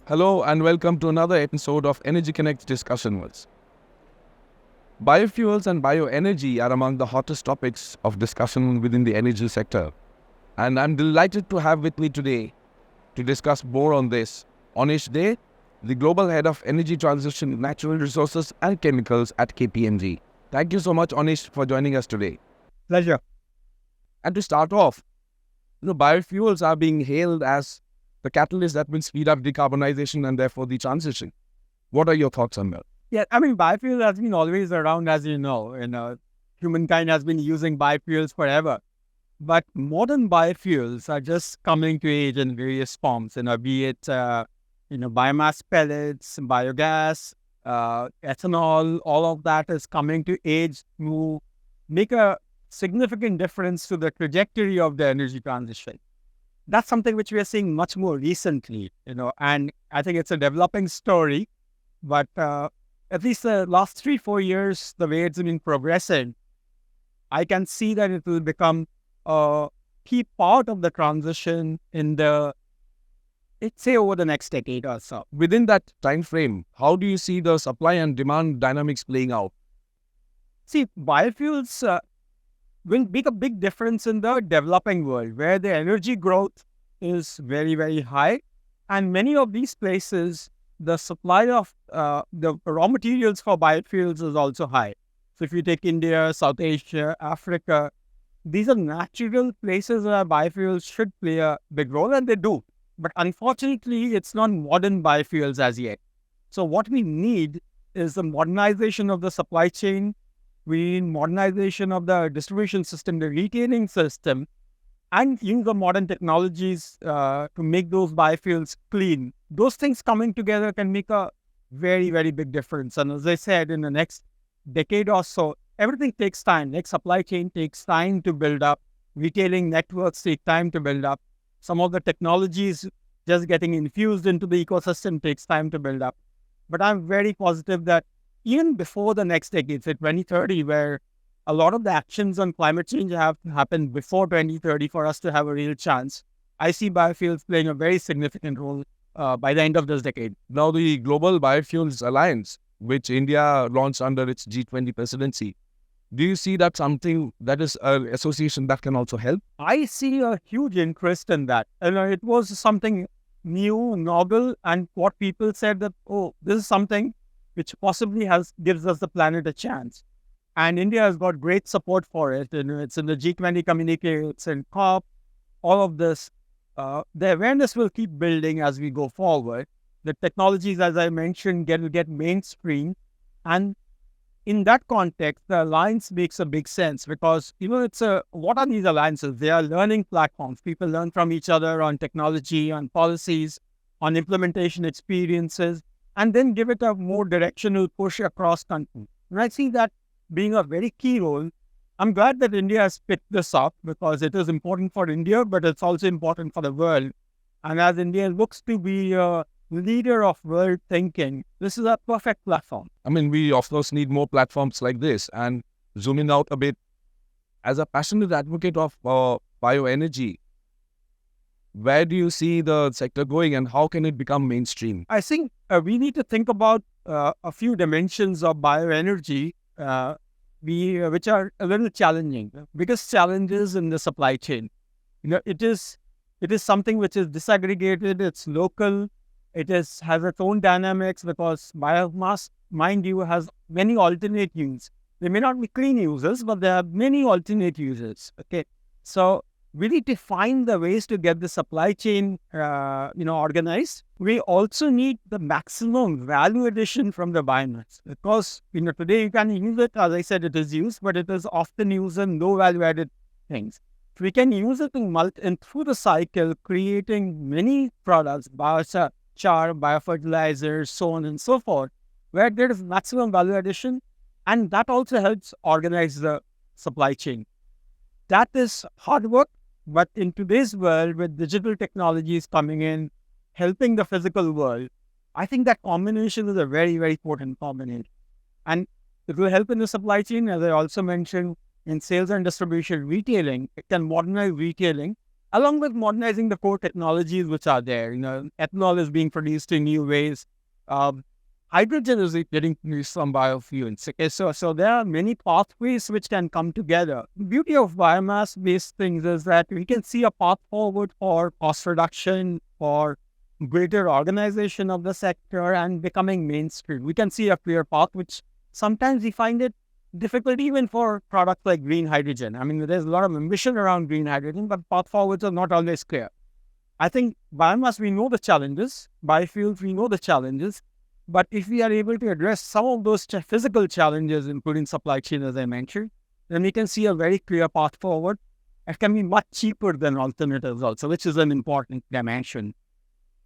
Hello and welcome to another episode of Energy Connect Discussions. Biofuels and bioenergy are among the hottest topics of discussion within the energy sector. And I'm delighted to have with me today to discuss more on this, Anish, the Global Head of Energy Transition, Natural Resources and Chemicals at KPMG. Thank you so much, Anish, for joining us today. Pleasure. And to start off, biofuels are being hailed as the catalyst that will speed up decarbonization and therefore the transition. What are your thoughts on that? Yeah, biofuel has been always around, as you know. Humankind has been using biofuels forever. But modern biofuels are just coming to age in various forms, be it, biomass pellets, biogas, ethanol, all of that is coming to age to make a significant difference to the trajectory of the energy transition. That's something which we are seeing much more recently, and I think it's a developing story, but at least the last 3-4 years, the way it's been progressing, I can see that it will become a key part of the transition let's say over the next decade or so. Within that time frame, how do you see the supply and demand dynamics playing out? See, biofuels will make a big difference in the developing world where the energy growth is very, very high. And many of these places, the supply of the raw materials for biofuels is also high. So if you take India, South Asia, Africa, these are natural places where biofuels should play a big role, and they do. But unfortunately, it's not modern biofuels as yet. So what we need is the modernization of the supply chain. We need modernization of the distribution system, the retailing system, and use the modern technologies to make those biofuels clean. Those things coming together can make a very, very big difference. And as I said, in the next decade or so, everything takes time. Next supply chain takes time to build up. Retailing networks take time to build up. Some of the technologies just getting infused into the ecosystem takes time to build up. But I'm very positive that even before the next decade, say 2030, where a lot of the actions on climate change have happened before 2030 for us to have a real chance, I see biofuels playing a very significant role by the end of this decade. Now, the Global Biofuels Alliance, which India launched under its G20 presidency, do you see that something that is an association that can also help? I see a huge interest in that. It was something new, novel, and what people said that, oh, this is something which possibly gives us the planet a chance. And India has got great support for it. It's in the G20 communique, it's in COP, all of this. The awareness will keep building as we go forward. The technologies, as I mentioned, will get mainstream. And in that context, the alliance makes a big sense because, what are these alliances? They are learning platforms. People learn from each other on technology, on policies, on implementation experiences, and then give it a more directional push across country. And I see that being a very key role. I'm glad that India has picked this up because it is important for India, but it's also important for the world. And as India looks to be a leader of world thinking, this is a perfect platform. We of course need more platforms like this. And zooming out a bit, as a passionate advocate of bioenergy, where do you see the sector going and how can it become mainstream? I think we need to think about a few dimensions of bioenergy which are a little challenging. The biggest challenges in the supply chain. It is something which is disaggregated, it's local, has its own dynamics because biomass, mind you, has many alternate uses. They may not be clean uses, but there are many alternate uses. Okay, so we need to find the ways to get the supply chain, organized. We also need the maximum value addition from the biomass because, today you can use it, as I said, it is used, but it is often used in low value added things. We can use it in through the cycle, creating many products, biochar, biofertilizers, so on and so forth, where there is maximum value addition, and that also helps organize the supply chain. That is hard work. But in today's world, with digital technologies coming in, helping the physical world, I think that combination is a very, very important combination. And it will help in the supply chain, as I also mentioned, in sales and distribution retailing. It can modernize retailing along with modernizing the core technologies which are there. Ethanol is being produced in new ways. Hydrogen is getting produced from biofuels. Okay, so there are many pathways which can come together. The beauty of biomass-based things is that we can see a path forward for cost reduction, for greater organization of the sector and becoming mainstream. We can see a clear path, which sometimes we find it difficult even for products like green hydrogen. I mean, there's a lot of ambition around green hydrogen, but path forwards are not always clear. I think biomass, we know the challenges. Biofuels, we know the challenges. But if we are able to address some of those physical challenges, including supply chain, as I mentioned, then we can see a very clear path forward. It can be much cheaper than alternatives also, which is an important dimension.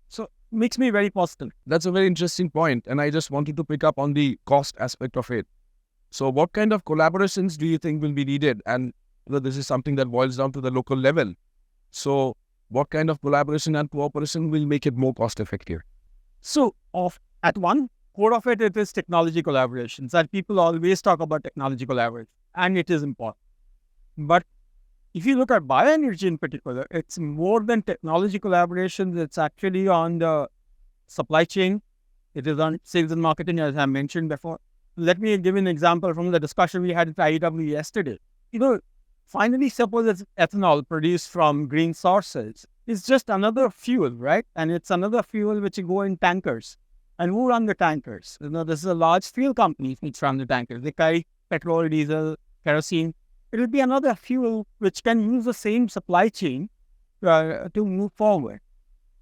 So makes me very positive. That's a very interesting point, and I just wanted to pick up on the cost aspect of it. So what kind of collaborations do you think will be needed? And this is something that boils down to the local level. So what kind of collaboration and cooperation will make it more cost effective? So at one core of it is technology collaborations, and people always talk about technology collaboration, and it is important. But if you look at bioenergy in particular, it's more than technology collaborations. It's actually on the supply chain. It is on sales and marketing, as I mentioned before. Let me give an example from the discussion we had at IEW yesterday. Finally, suppose it's ethanol produced from green sources. It's just another fuel, right? And it's another fuel which go in tankers. And who run the tankers? This is a large fuel company which run the tankers. They carry petrol, diesel, kerosene. It will be another fuel which can use the same supply chain to move forward.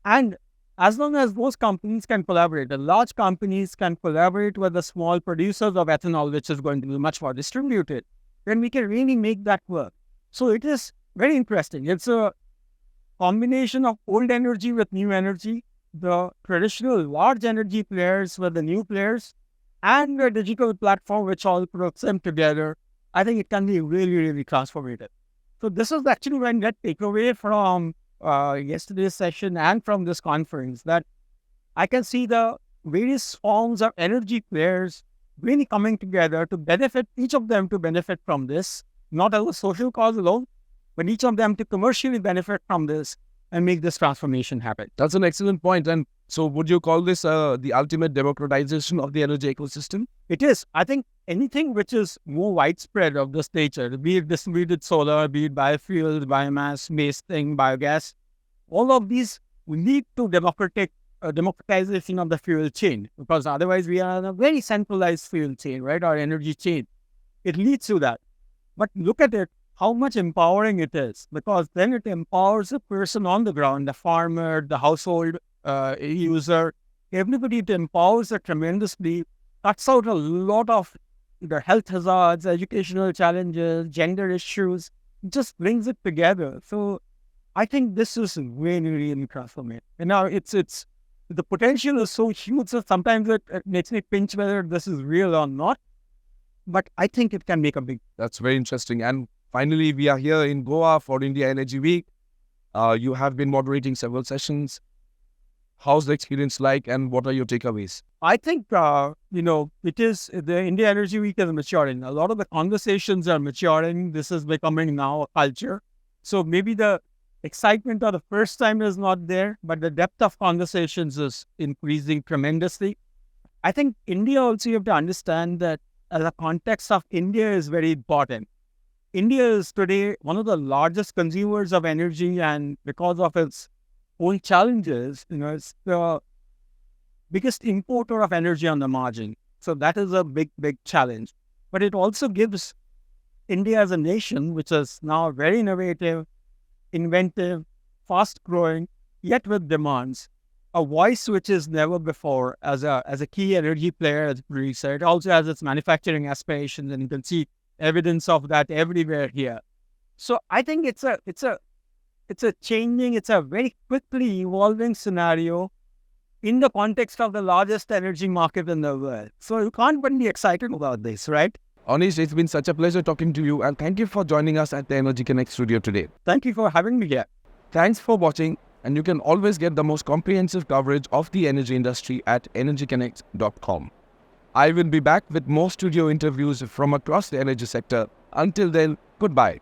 And as long as those companies can collaborate, the large companies can collaborate with the small producers of ethanol, which is going to be much more distributed, then we can really make that work. So it is very interesting. It's a combination of old energy with new energy, the traditional large energy players with the new players, and the digital platform which all puts them together. I think it can be really, really transformative. So this is actually my net takeaway from yesterday's session and from this conference, that I can see the various forms of energy players really coming together to benefit, each of them to benefit from this, not as a social cause alone, but each of them to commercially benefit from this and make this transformation happen. That's an excellent point. And so would you call this the ultimate democratization of the energy ecosystem? It is. I think anything which is more widespread of this nature, be it distributed solar, be it biofuels, biomass-based thing, biogas, all of these will lead to democratization of the fuel chain, because otherwise we are in a very centralized fuel chain, right? Our energy chain. It leads to that. But look at it, how much empowering it is, because then it empowers the person on the ground, the farmer, the household user, everybody. It empowers it tremendously, cuts out a lot of the health hazards, educational challenges, gender issues, just brings it together. So I think this is really, really transformative. And now it's the potential is so huge, so sometimes it makes me pinch whether this is real or not. But I think it can make a big... That's very interesting. And finally, we are here in Goa for India Energy Week. You have been moderating several sessions. How's the experience like, and what are your takeaways? I think, it is, the India Energy Week is maturing. A lot of the conversations are maturing. This is becoming now a culture. So maybe the excitement of the first time is not there, but the depth of conversations is increasing tremendously. I think India also, you have to understand that the context of India is very important. India is today one of the largest consumers of energy, and because of its own challenges, it's the biggest importer of energy on the margin. So that is a big, big challenge. But it also gives India as a nation, which is now very innovative, inventive, fast-growing, yet with demands, a voice which is never before as a key energy player, as we said. It also has its manufacturing aspirations, and you can see evidence of that everywhere here. So I think it's a changing, it's a very quickly evolving scenario in the context of the largest energy market in the world. So you can't but be excited about this, right? Anish, it's been such a pleasure talking to you, and thank you for joining us at the Energy Connect studio today. Thank you for having me here. Thanks for watching, and you can always get the most comprehensive coverage of the energy industry at energyconnect.com. I will be back with more studio interviews from across the energy sector. Until then, goodbye.